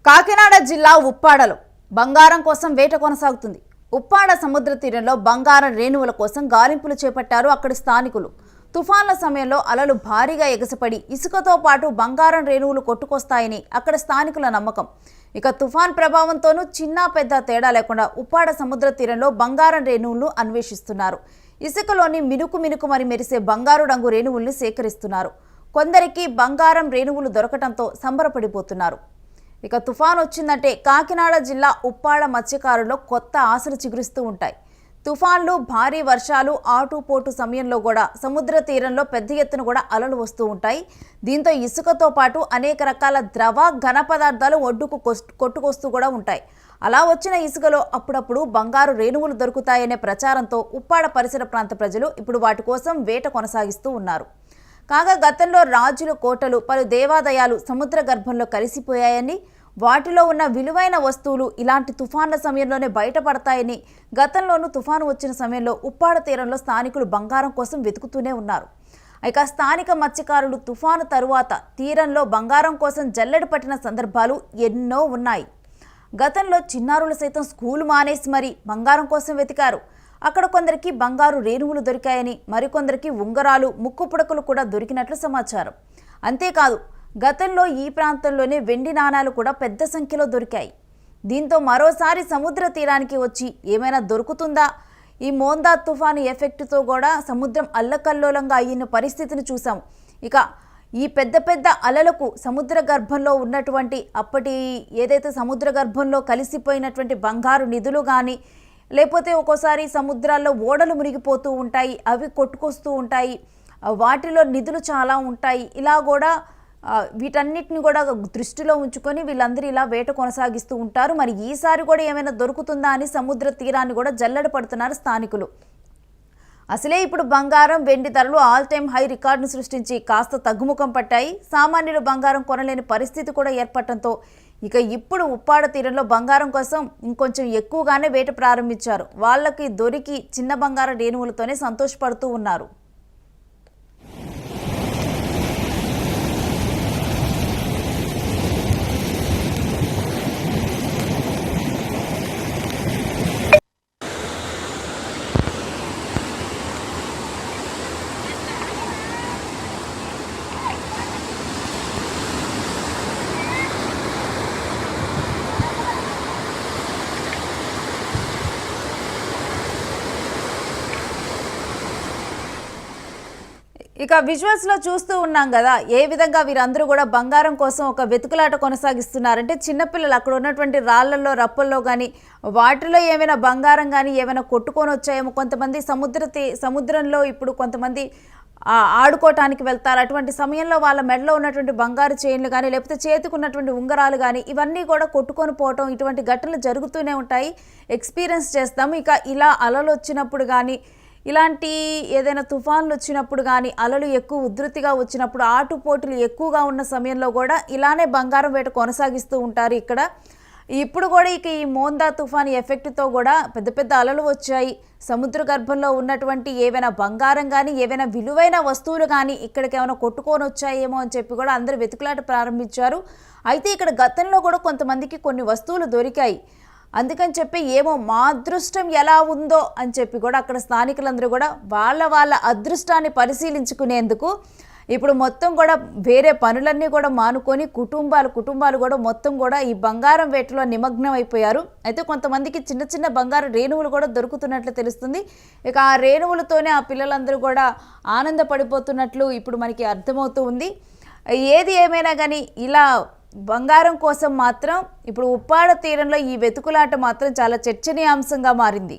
కాకినాడ జిల్లా ఉప్పాడలో బంగారం కోసం వేట కొనసాగుతుంది. ఉప్పాడ సముద్ర తీరంలో బంగారం రేణువుల కోసం గాలింపులు చేపట్టారు అక్కడి స్థానికులు. తుఫాన్ల సమయంలో అలలు భారీగా ఎగసిపడి ఇసుకతో పాటు బంగారం రేణువులు కొట్టుకొస్తాయని అక్కడి స్థానికుల నమ్మకం. ఇక తుఫాన్ ప్రభావంతోనూ చిన్న పెద్ద తేడా లేకుండా ఉప్పాడ సముద్ర తీరంలో బంగారం రేణువులను అన్వేషిస్తున్నారు. ఇసుకలోని మినుకు మరి మెరిసే బంగారు రంగు రేణువుల్ని సేకరిస్తున్నారు. కొందరికి బంగారం రేణువులు దొరకటంతో సంబరపడిపోతున్నారు. ఇక తుఫాన్ వచ్చిందంటే కాకినాడ జిల్లా ఉప్పాడ మత్స్యకారుల్లో కొత్త ఆశలు చిగురిస్తూ ఉంటాయి. తుఫాన్లు, భారీ వర్షాలు, ఆటుపోటు సమయంలో కూడా సముద్ర తీరంలో పెద్ద ఎత్తున కూడా అలలు వస్తూ ఉంటాయి. దీంతో ఇసుకతో పాటు అనేక రకాల ద్రవ ఘన పదార్థాలు ఒడ్డుకు కొట్టుకొస్తూ కూడా ఉంటాయి. అలా వచ్చిన ఇసుకలో అప్పుడప్పుడు బంగారు రేణువులు దొరుకుతాయనే ప్రచారంతో ఉప్పాడ పరిసర ప్రాంత ప్రజలు ఇప్పుడు వాటి కోసం వేట కొనసాగిస్తూ ఉన్నారు. కాగా గతంలో రాజుల కోటలు, పలు దేవాలయాలు సముద్ర గర్భంలో కలిసిపోయాయని, వాటిలో ఉన్న విలువైన వస్తువులు ఇలాంటి తుఫాన్ల సమయంలోనే బయటపడతాయని, గతంలోనూ తుఫాను వచ్చిన సమయంలో ఉప్పాడ తీరంలో స్థానికులు బంగారం కోసం వెతుకుతూనే ఉన్నారు. ఇక స్థానిక మత్స్యకారులు తుఫాను తరువాత తీరంలో బంగారం కోసం జల్లెడ పట్టిన సందర్భాలు ఎన్నో ఉన్నాయి. గతంలో చిన్నారులు సైతం స్కూలు మానేసి మరీ బంగారం కోసం వెతికారు. అక్కడ కొందరికి బంగారు రేణువులు దొరికాయని, మరికొందరికి ఉంగరాలు, ముక్కు పుడకలు కూడా దొరికినట్లు సమాచారం. అంతేకాదు గతంలో ఈ ప్రాంతంలోనే వెండి నాణాలు కూడా పెద్ద సంఖ్యలో దొరికాయి. దీంతో మరోసారి సముద్ర తీరానికి వచ్చి ఏమైనా దొరుకుతుందా? ఈ మోందా తుఫాను ఎఫెక్ట్తో కూడా సముద్రం అల్లకల్లోలంగా అయిన పరిస్థితిని చూసాం. ఇక ఈ పెద్ద అలలకు సముద్ర గర్భంలో ఉన్నటువంటి అప్పటి ఏదైతే సముద్ర గర్భంలో కలిసిపోయినటువంటి బంగారు నిధులు కానీ, లేకపోతే ఒక్కోసారి సముద్రాల్లో ఓడలు మునిగిపోతూ ఉంటాయి, అవి కొట్టుకొస్తూ ఉంటాయి, వాటిలో నిధులు చాలా ఉంటాయి. ఇలా కూడా వీటన్నిటిని కూడా దృష్టిలో ఉంచుకొని వీళ్ళందరూ ఇలా వేట కొనసాగిస్తూ ఉంటారు. మరి ఈసారి కూడా ఏమైనా దొరుకుతుందా అని సముద్ర తీరాన్ని కూడా జల్లెడ పడుతున్నారు స్థానికులు. అసలే ఇప్పుడు బంగారం, వెండి ధరలు ఆల్ టైమ్ హై రికార్డును సృష్టించి కాస్త తగ్గుముఖం పట్టాయి. సామాన్యులు బంగారం కొనలేని పరిస్థితి కూడా ఏర్పడటంతో ఇక ఇప్పుడు ఉప్పాడ తీరంలో బంగారం కోసం ఇంకొంచెం ఎక్కువగానే వేట ప్రారంభించారు. వాళ్ళకి దొరికి చిన్న బంగారం రేణువులతోనే సంతోషపడుతూ ఉన్నారు. ఇక విజువల్స్ లో చూస్తూ ఉన్నాం కదా, ఏ విధంగా వీరందరూ కూడా బంగారం కోసం ఒక వెతుకులాట కొనసాగిస్తున్నారంటే, చిన్నపిల్లలు అక్కడ ఉన్నటువంటి రాళ్లలో, రప్పల్లో కానీ వాటిలో ఏమైనా బంగారం కానీ ఏమైనా కొట్టుకొని వచ్చాయేమో. కొంతమంది సముద్రంలో ఇప్పుడు కొంతమంది ఆడుకోవటానికి వెళ్తారు. అటువంటి సమయంలో వాళ్ళ మెడలో ఉన్నటువంటి బంగారు చైన్లు కానీ, లేకపోతే చేతికి ఉన్నటువంటి ఉంగరాలు కానీ ఇవన్నీ కూడా కొట్టుకొని పోవటం, ఇటువంటి ఘటనలు జరుగుతూనే ఉంటాయి. ఎక్స్పీరియన్స్ చేస్తాము. ఇక ఇలా అలలు వచ్చినప్పుడు కానీ, ఇలాంటి ఏదైనా తుఫాన్లు వచ్చినప్పుడు కానీ, అలలు ఎక్కువ ఉధృతిగా వచ్చినప్పుడు, ఆటుపోటులు ఎక్కువగా ఉన్న సమయంలో కూడా ఇలానే బంగారం వేట కొనసాగిస్తూ ఉంటారు ఇక్కడ. ఇప్పుడు కూడా ఇక ఈ మోందా తుఫాన్ ఎఫెక్ట్తో కూడా పెద్ద అలలు వచ్చాయి. సముద్ర గర్భంలో ఉన్నటువంటి ఏవైనా బంగారం కానీ, ఏవైనా విలువైన వస్తువులు కానీ ఇక్కడికి ఏమైనా కొట్టుకొని వచ్చాయేమో అని చెప్పి కూడా అందరూ వెతుకులాట ప్రారంభించారు. అయితే ఇక్కడ గతంలో కూడా కొంతమందికి కొన్ని వస్తువులు దొరికాయి. అందుకని చెప్పి ఏమో మా అదృష్టం ఎలా ఉందో అని చెప్పి కూడా అక్కడ స్థానికులందరూ కూడా వాళ్ళ అదృష్టాన్ని పరిశీలించుకునేందుకు ఇప్పుడు మొత్తం కూడా వేరే పనులన్నీ కూడా మానుకొని కుటుంబాలు కూడా మొత్తం కూడా ఈ బంగారం వేటలో నిమగ్నం అయిపోయారు. అయితే కొంతమందికి చిన్న బంగారు రేణువులు కూడా దొరుకుతున్నట్లు తెలుస్తుంది. ఇక ఆ రేణువులతోనే ఆ పిల్లలందరూ కూడా ఆనందపడిపోతున్నట్లు ఇప్పుడు మనకి అర్థమవుతూ ఉంది. ఏది ఏమైనా కానీ ఇలా బంగారం కోసం మాత్రం ఇప్పుడు ఉప్పాడ తీరంలో ఈ వెతుకులాట మాత్రం చాలా చర్చనీయాంశంగా మారింది.